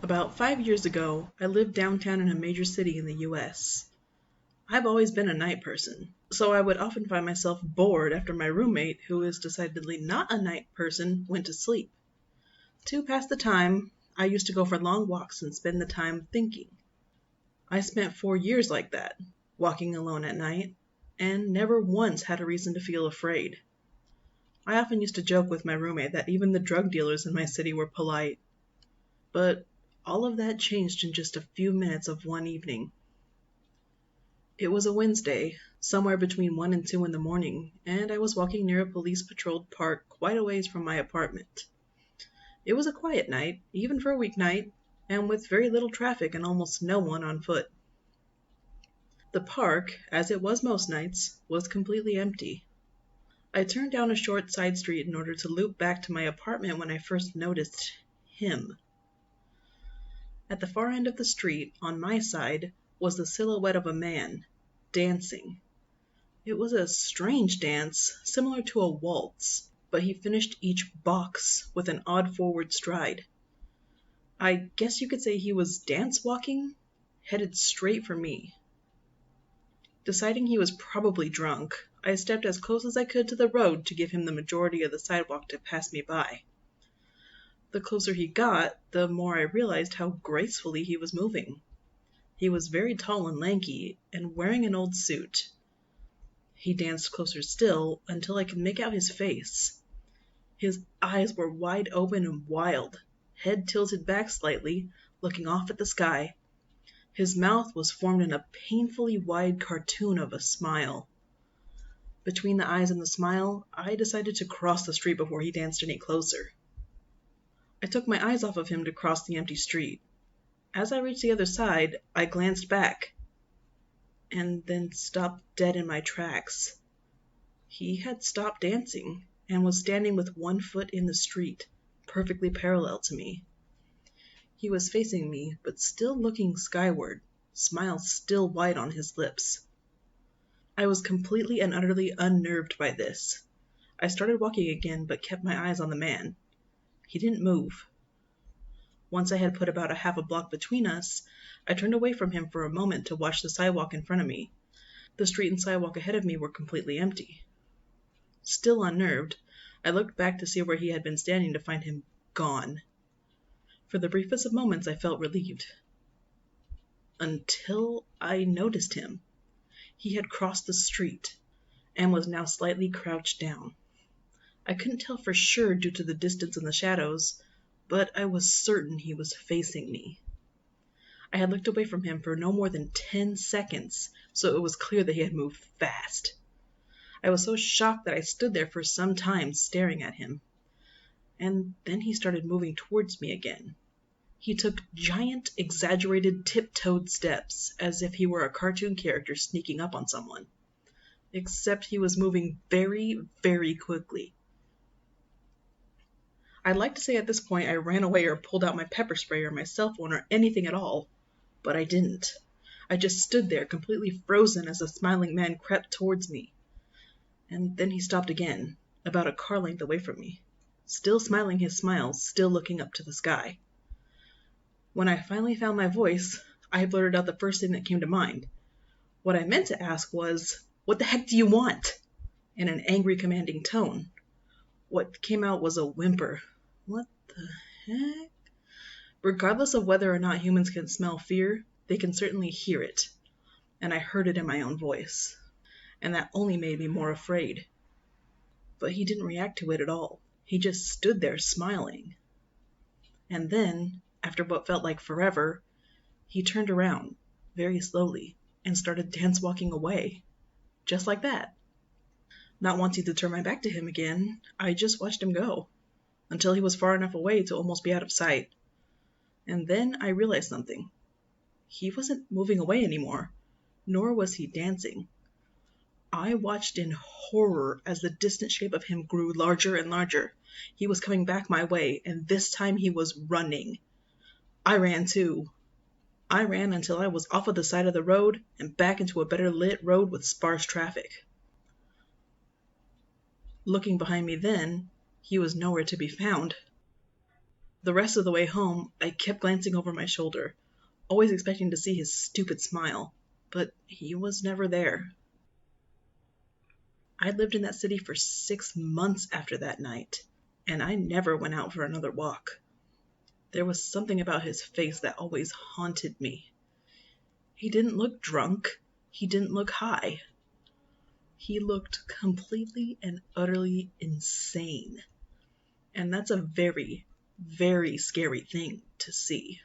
About 5 years ago, I lived downtown in a major city in the US. I've always been a night person, so I would often find myself bored after my roommate, who is decidedly not a night person, went to sleep. To pass the time, I used to go for long walks and spend the time thinking. I spent 4 years like that, walking alone at night, and never once had a reason to feel afraid. I often used to joke with my roommate that even the drug dealers in my city were polite. But all of that changed in just a few minutes of one evening. It was a Wednesday, somewhere between 1 and 2 in the morning, and I was walking near a police-patrolled park quite a ways from my apartment. It was a quiet night, even for a weeknight, and with very little traffic and almost no one on foot. The park, as it was most nights, was completely empty. I turned down a short side street in order to loop back to my apartment when I first noticed him. At the far end of the street, on my side, was the silhouette of a man, dancing. It was a strange dance, similar to a waltz, but he finished each box with an odd forward stride. I guess you could say he was dance walking, headed straight for me. Deciding he was probably drunk, I stepped as close as I could to the road to give him the majority of the sidewalk to pass me by. The closer he got, the more I realized how gracefully he was moving. He was very tall and lanky, and wearing an old suit. He danced closer still, until I could make out his face. His eyes were wide open and wild, head tilted back slightly, looking off at the sky. His mouth was formed in a painfully wide cartoon of a smile. Between the eyes and the smile, I decided to cross the street before he danced any closer. I took my eyes off of him to cross the empty street. As I reached the other side, I glanced back, and then stopped dead in my tracks. He had stopped dancing, and was standing with one foot in the street, perfectly parallel to me. He was facing me, but still looking skyward, smile still wide on his lips. I was completely and utterly unnerved by this. I started walking again, but kept my eyes on the man. He didn't move. Once I had put about a half a block between us, I turned away from him for a moment to watch the sidewalk in front of me. The street and sidewalk ahead of me were completely empty. Still unnerved, I looked back to see where he had been standing to find him gone. For the briefest of moments I felt relieved. Until I noticed him. He had crossed the street, and was now slightly crouched down. I couldn't tell for sure due to the distance and the shadows, but I was certain he was facing me. I had looked away from him for no more than 10 seconds, so it was clear that he had moved fast. I was so shocked that I stood there for some time staring at him. And then he started moving towards me again. He took giant, exaggerated, tiptoed steps, as if he were a cartoon character sneaking up on someone. Except he was moving very, very quickly. I'd like to say at this point I ran away or pulled out my pepper spray or my cell phone or anything at all, but I didn't. I just stood there completely frozen as the smiling man crept towards me. And then he stopped again, about a car length away from me, still smiling his smile, still looking up to the sky. When I finally found my voice, I blurted out the first thing that came to mind. What I meant to ask was, "What the heck do you want?" in an angry, commanding tone. What came out was a whimper. What the heck? Regardless of whether or not humans can smell fear, they can certainly hear it. And I heard it in my own voice. And that only made me more afraid. But he didn't react to it at all. He just stood there smiling. And then, after what felt like forever, he turned around, very slowly, and started dance walking away. Just like that. Not wanting to turn my back to him again, I just watched him go, until he was far enough away to almost be out of sight. And then I realized something. He wasn't moving away anymore, nor was he dancing. I watched in horror as the distant shape of him grew larger and larger. He was coming back my way, and this time he was running. I ran too. I ran until I was off of the side of the road and back into a better lit road with sparse traffic. Looking behind me then, he was nowhere to be found. The rest of the way home, I kept glancing over my shoulder, always expecting to see his stupid smile, but he was never there. I lived in that city for 6 months after that night, and I never went out for another walk. There was something about his face that always haunted me. He didn't look drunk. He didn't look high. He looked completely and utterly insane. And that's a very, very scary thing to see.